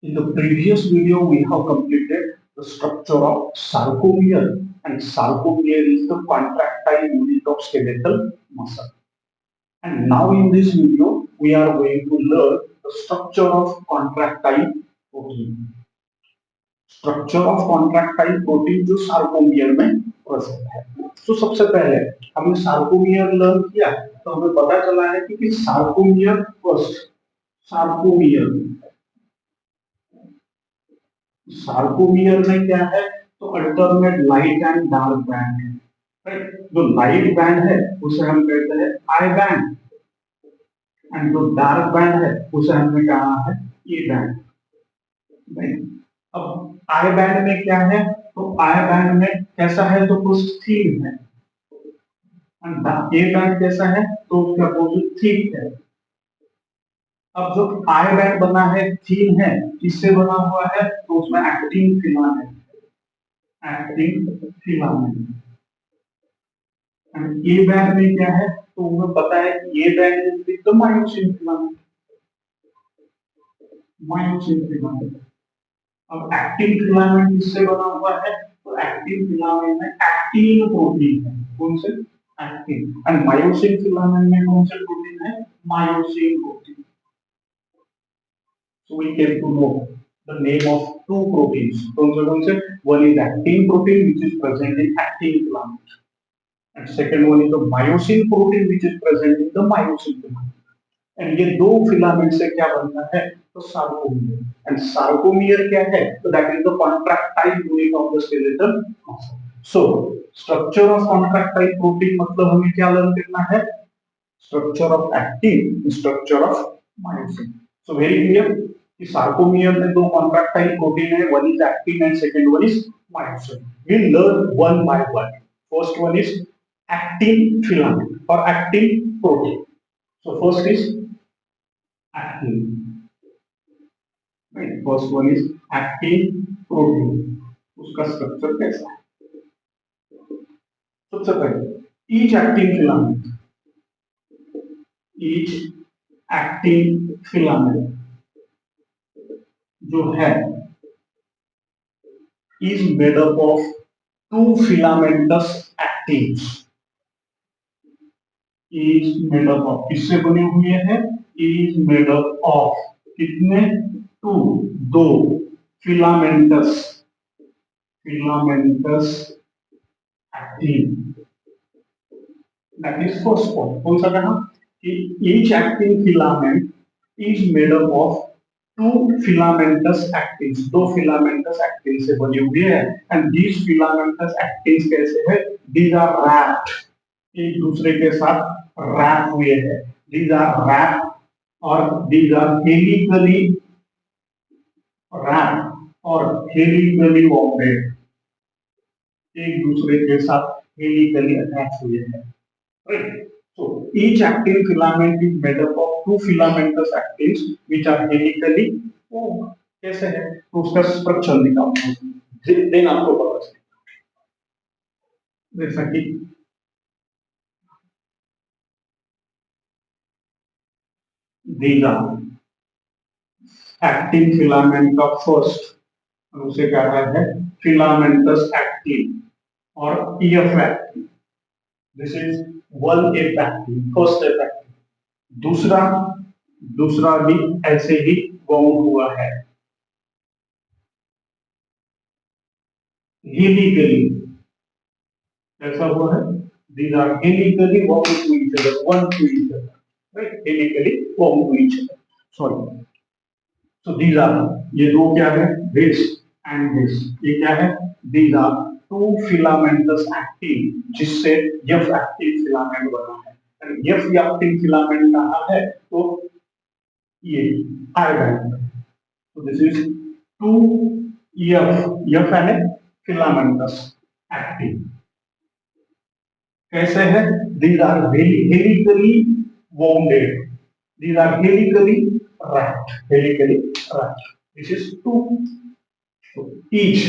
In the previous video, we have completed the structure of sarcomere, and sarcomere is the contractile unit of skeletal muscle. And now in this video, we are going to learn the structure of contractile protein. Structure of contractile protein जो sarcomere में present है। तो सबसे पहले हमने sarcomere learn किया, तो हमें पता चला है कि सार्कोमियर फर्स्ट सार्कोमियर सार्कोमियर में क्या है, तो alternate light and dark band है, राइट। जो लाइट बैंड है उसे हम कहते हैं आई बैंड, एंड जो डार्क बैंड है उसे हमने कहा है ई बैंड, राइट। अब आई बैंड में क्या है, तो आई बैंड में कैसा है, तो कुछ थिन है, एंड ए बैंड कैसा है, तो उसका अपोजिट थिक है। अब जो आई बैंड बना है थीन है, किससे बना हुआ है, तो उसमें actin filament, actin filament. And A band में क्या है, तो हमें पता है कि A band is the myosin filament, myosin filament. अब एक्टिन फिलामेंट किससे बना हुआ है, तो एक्टिन फिलामेंट में एक्टिन प्रोटीन है, कौन से, एक्टिन। एंड मायोसिन फिलामेंट में कौन से प्रोटीन है, myosin protein. So we came to know the name of two proteins. One is actin protein, which is present in actin filament, and second one is the myosin protein, which is present in the myosin filament. And ये दो filament से क्या बनता है, तो sarcomere. And sarcomere क्या है, तो that is the contractile unit of the skeletal muscle. So structure of contractile protein मतलब हमें क्या लर्न करना है, structure of actin, structure of myosin. So very clear कि सार्कोमियर में दो कॉन्ट्रैक्टाइल प्रोटीन है, one is actin and second one is myosin. We learn one by one. First one is actin filament और actin protein. So first is actin, right. First one is actin protein. उसका structure कैसा है, सबसे पहले each actin filament, each actin filament जो है is made up of two filamentous actins, is made up of, किससे बने हुए हैं, is made up of कितने, टू, दो, filamentous, filamentous actin। that is first point। कौन सा कहा कि each actin filament is made up of two filamentous actins, दो फिलामेंटस एक्टिन से बने हुए हैं। एंड दीज फिलामेंटस एक्टिन्स कैसे है, दीज आर रैप्ड, एक दूसरे के साथ रैप हुए हैं, दीज आर रैप और दीज आर हेलिकली रैप और हेलिकली बाउंडेड, एक दूसरे के साथ हेलिकली अटैच हुए हैं, right. So each actin filament is made up of two filamentous actins which are helically formed। कैसे है, तो उसका स्ट्रक्चर निकालना देन आपको पता चलेगा। जैसा कि these are actin filament का फर्स्ट, उसे कहा है filamentous actin और EF actin। This is one F actin, first F actin. दूसरा दूसरा भी ऐसे ही बाउंड हुआ है हेलिकली, ऐसा हुआ है, these are helically bound to each other, one to each other, right, helically bound to each other, sorry। so these are, ये दो क्या है, this and this, ये क्या है, these are two filamentous actin जिससे F actin filament बना है। and F actin filament कहाँ है, तो ये I band. so this is two F है filamentous actin। कैसे है, these are helically wounded, these are helically wrapped, helically wrapped। this is two, so each,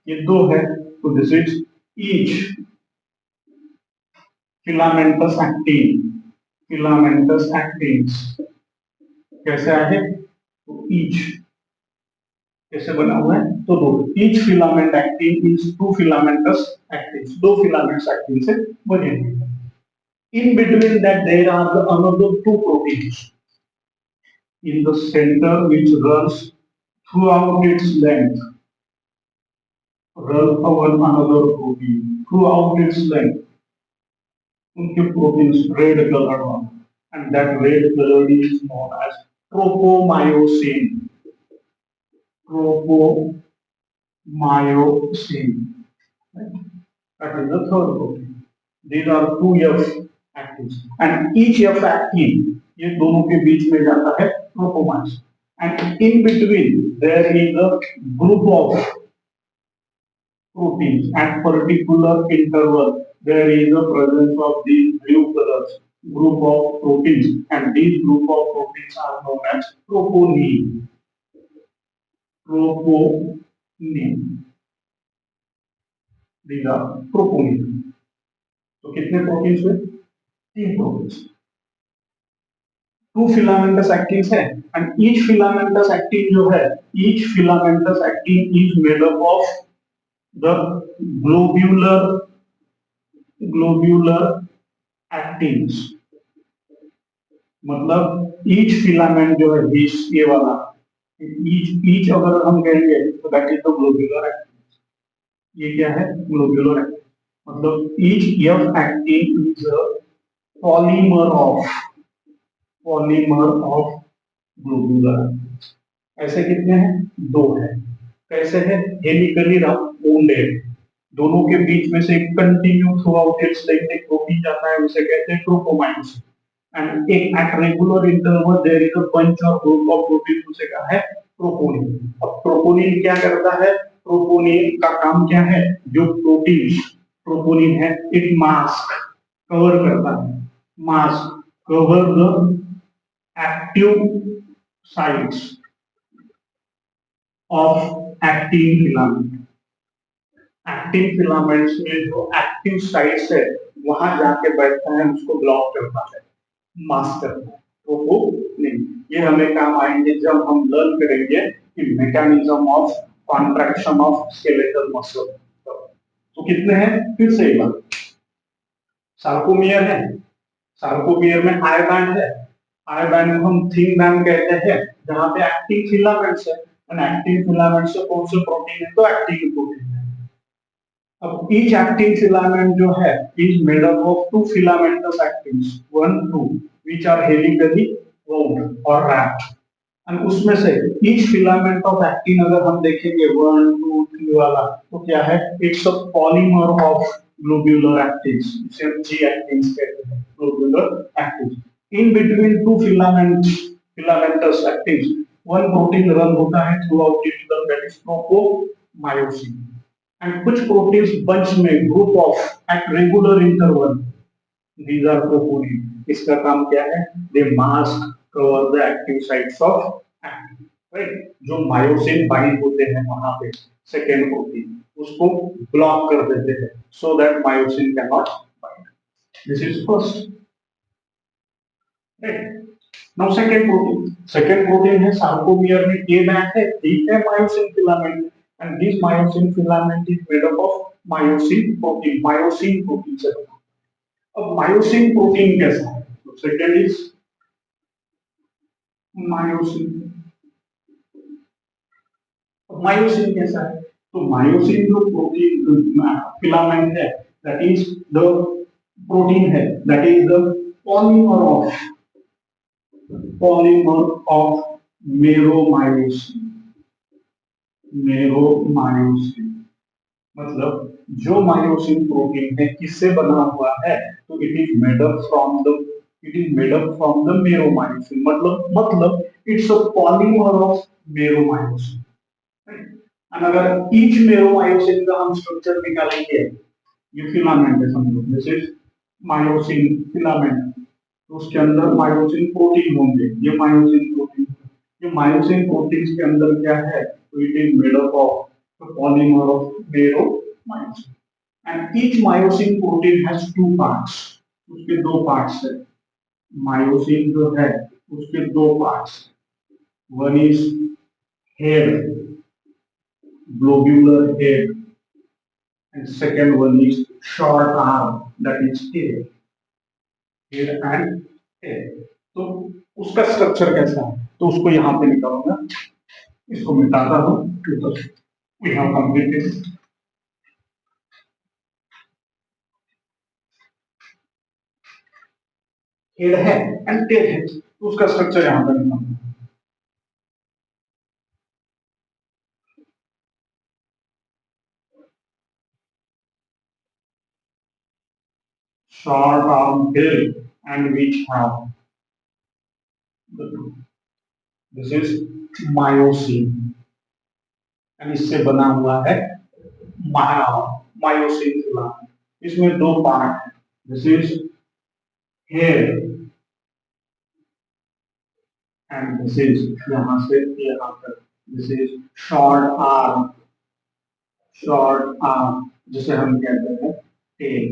ये दो है, तो this is each filamentous actin, filamentous actins कैसे आए, तो each कैसे बना हुआ है? तो दो, each filament actin is two filaments actin, दो फिलामेंट्स एक्टिन से बने हुए हैं. In between that there are the another two proteins in the center which runs throughout its length, run over another protein throughout its length. उनके proteins red colour वाले, and that red color is known as tropomyosin. Tropomyosin. Right? That is the third protein. These are two F actins, and each F actin ये दोनों के बीच में जाता है tropomyosin, and in between there is a group of proteins at particular interval. There is a presence of these blue colors group of proteins, and these group of proteins are known as troponin. Troponin. These are troponin. तो कितने proteins हुए? तीन proteins. Two filamentous actins है, and each filamentous actin जो है, each filamentous actin is made up of the globular globular actins. मतलब each filament जो है, ये वाला ईच ईच अगर हम कहेंगे तो that is the globular actin. ये क्या है? Globular actin. मतलब each F actin is a polymer of globular. ऐसे कितने हैं? दो है. कैसे है? Helically rounded. दोनों के बीच में से continue throughout its length एक प्रोटीन जाता है, उसे कहते हैं ट्रोपोमाइनस. एंड एक at regular interval there is a bunch of group of protein, उसे कहा है ट्रोपोनिन. अब ट्रोपोनिन क्या करता है? ट्रोपोनिन का काम क्या है? जो प्रोटीन ट्रोपोनिन है, इट मास्क कवर करता है, mask cover the active sites of actin filament. Actin filaments में जो एक्टिव साइट्स है वहां जाके बैठता है, उसको ब्लॉक करता है, मास्क करता है. तो वो नहीं, ये हमें काम आएंगे जब हम लर्न करेंगे कि mechanism of contraction of skeletal muscle. तो कितने हैं? फिर से एक बार, सार्कोमियर है, सार्कोमियर में आई बैंड है, आई बैंड को हम थिन बैंड कहते हैं, जहां पे एक्टिन फिलामेंट्स है. एक्टिन फिलामेंट से कौन से प्रोटीन है? तो एक्टिन प्रोटीन है. अब ईच एक्टिन फिलामेंट जो है is made up of two filamentous actins, one two, which are helically wound और wrapped. एंड उसमें से ईच फिलामेंट ऑफ एक्टिन अगर हम देखेंगे 1 2 3 वाला, तो क्या है? It's a polymer of globular actins, इसे जी एक्टिन्स कहते हैं, globular actins. In between two filamentous actins one protein run होता है throughout it, that is tropomyosin. And कुछ प्रोटीन्स बंच में group of at regular interval, these are troponin. इसका काम क्या है? They mask cover the active sites of actin. Right? जो myosin bind होते हैं वहां पे सेकेंड प्रोटीन, उसको ब्लॉक कर देते हैं so that myosin can not bind. This is first. Right? Now second protein है सार्कोमियर में ए बैंड है, ठीक है, myosin filament. And this myosin filament is made up of myosin protein से बना. अब मायोसिन प्रोटीन कैसा है? तो सेकेंड इज मायोसिन. मायोसिन कैसा है? तो मायोसिन जो प्रोटीन फिलामेंट है, दैट इज द प्रोटीन है, that is the polymer of meromyosin. Meromyosin मतलब जो मायोसिन प्रोटीन है किससे बना हुआ है? तो it is made up from the meromyosin. मतलब it's a polymer of meromyosin. And अगर ईच मेरोमायोसिन का हम स्ट्रक्चर निकालेंगे, ये फिलामेंट है समझो, दिस इज मायोसिन फिलामेंट, तो उसके अंदर मायोसिन प्रोटीन होंगे, ये मायोसिन प्रोटीन. ये मायोसिन प्रोटीन के अंदर क्या है? तो it is made up of the polymer of meromyosin. And each myosin protein has two parts. उसके दो पार्ट्स है. मायोसिन जो है उसके दो parts, one is head globular head, and second one is short arm, that is tail, head and tail. तो उसका structure कैसा है, तो उसको यहाँ पे निकालूंगा, इसको मिटाता हूँ, तो we have completed हेड है एंड टेल है, तो उसका स्ट्रक्चर यहाँ पे निकालूंगा. Short arm tail and which have this is myosin, and इससे बना हुआ है मायोसिन फिलामेंट. इसमें दो पार्ट है, this is head and this is यहाँ से यहाँ तक, दिस इज शॉर्ट आर्म जिसे हम कहते हैं tell.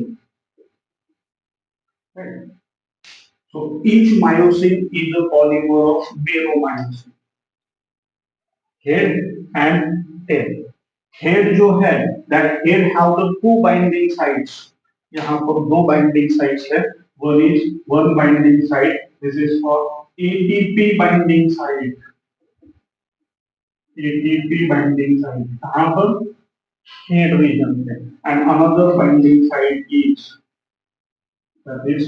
Right. So each myosin is a polymer of meromyosin. Head and tail. Head जो है, that head have the two binding sides. यहाँ पर दो binding sides है. One is one binding side. This is for ATP binding side. ATP binding side. यहाँ पर head region है. And another binding side is that is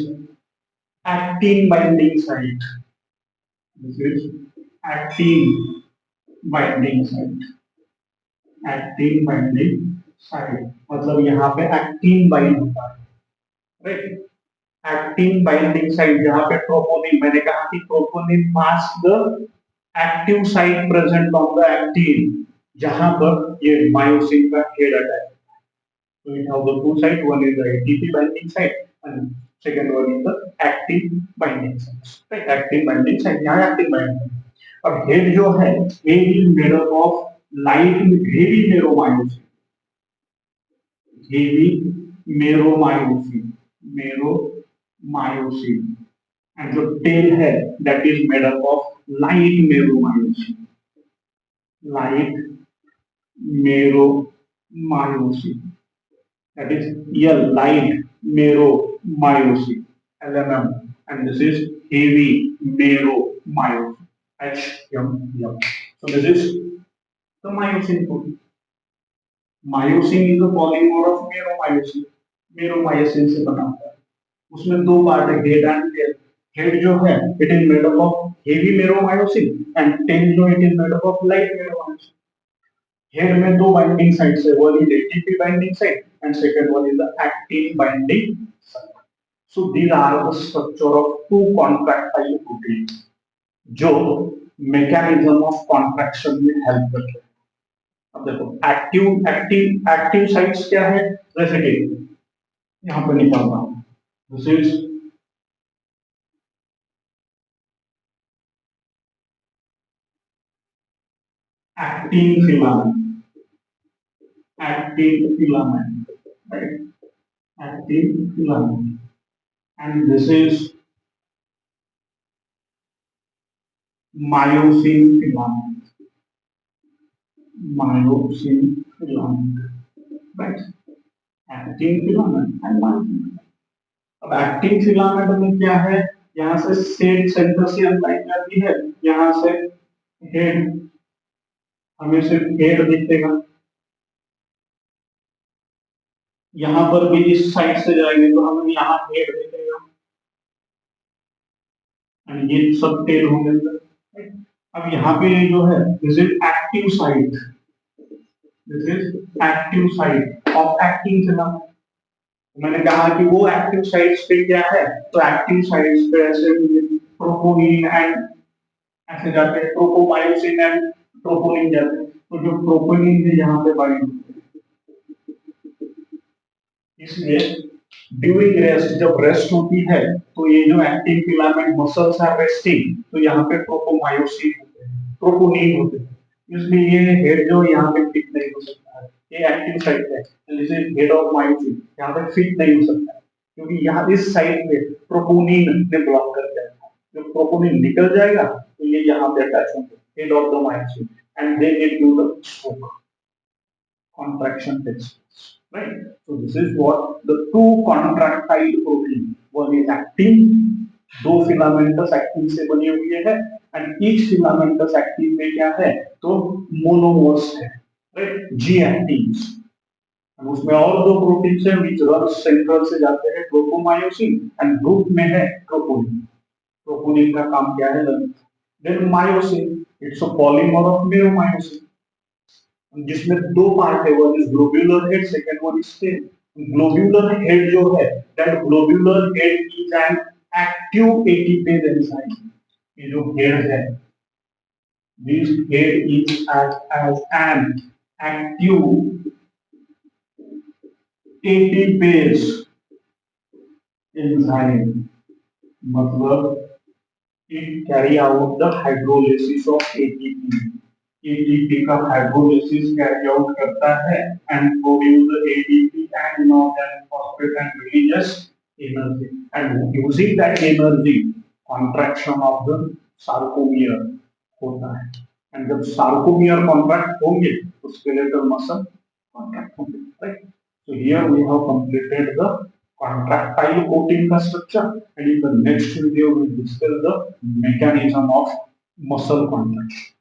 actin binding site. This is actin binding site. Actin binding site मतलब यहाँ पे actin bind होता है, right? Actin binding site जहाँ पे troponin, मैंने कहा कि troponin masks the active site present on the actin, जहाँ पर ये myosin का head attack. So we have the two sites, one is the ATP binding site and second one is the actin binding site. Right, actin binding site, यहाँ actin binding. अब head जो है, head is made up of light heavy meromyosin, and जो tail है, that is made up of light meromyosin, that is light meromyosin, LMM, and this is heavy meromyosin, HMM. So this is the myosin protein. Myosin is a polymer of meromyosin. Meromyosin से बना होता है. उसमें दो part है, head and tell. Head जो है, it is made up of heavy meromyosin, and tail जो it is made up of light meromyosin. Head में दो बाइंडिंग साइट्स है, one is ATP binding site and second one is the actin binding site. So these are the structure of two contractile protein जो mechanism of contraction में help करते हैं. अब देखो active sites क्या है, जैसे कि यहाँ पे निकालता हूँ, this is actin filament, right? Actin filament, and this is myosin filament, right? Actin filament and myosin. अब एक्टिन फिलामेंट में क्या है, यहाँ से सेंटर से लाइन जाती है, यहाँ से हेड, हमें सिर्फ हेड दिखेगा. यहाँ पर भी इस साइड से जाएंगे तो हमें यहाँ हेड दिखेगा, एंड ये सब टेल होंगे. अब यहाँ पे जो है, this is active site, of actin filament. मैंने कहा कि वो एक्टिव साइट्स पे क्या है, तो एक्टिव साइट्स पे ऐसे प्रोपोनिन एंड ऐसे जाते हैं, ट्रोपोमायोसिन एंड ट्रोपोनिन जाते हैं. तो जो प्रोपोनिन है यहाँ पे बाइंड होते हैं, इसलिए ड्यूरिंग रेस्ट, जब रेस्ट होती है तो ये जो actin filament muscles are resting, तो यहाँ पे ट्रोपोमायोसिन होते हैं, ट्रोपोनिन होते हैं. इसलिए ये हेड जो यहाँ पे फिट नहीं हो सकता है, ये एक्टिव साइट है, जैसे हेड ऑफ मायोसिन यहाँ पे फिट नहीं हो सकता है, क्योंकि यहाँ इस साइड पे प्रोपोनिन ने ब्लॉक कर दिया था. जब प्रोपोनिन निकल जाएगा तो ये यहाँ पे अटैच होंगे, head of the myosin, and they give you the stroke. contraction takes place, right? So this is what the two contractile protein. One is actin, दो filamentous actin से बने हुए हैं, and each filamentous actin में क्या है? तो monomers है, right? G actins. And उसमें और दो प्रोटीन है which run सेंट्रल से जाते हैं ट्रोपोमायोसिन and ग्रुप में है ट्रोपोनिन. ट्रोपोनिन का काम क्या है? Then myosin, it's a polymer of neomyosin. जिसमें दो पार्ट है, one is globular head, second one is tail. Globular head जो है, that globular head is an active ATPase enzyme. ये जो हेड है, this head is as an active ATPase enzyme. मतलब it carry out the hydrolysis of ATP. ATP का hydrolysis carry out करता है and produce the ADP and inorganic phosphate and releases energy. And using that energy, contraction of the sarcomere होता है. And जब sarcomere contract होंगे, तो skeletal muscle contract होंगे. Right? So here we have completed the contractile coating का structure, and in the next video we will discuss the mechanism of muscle contraction.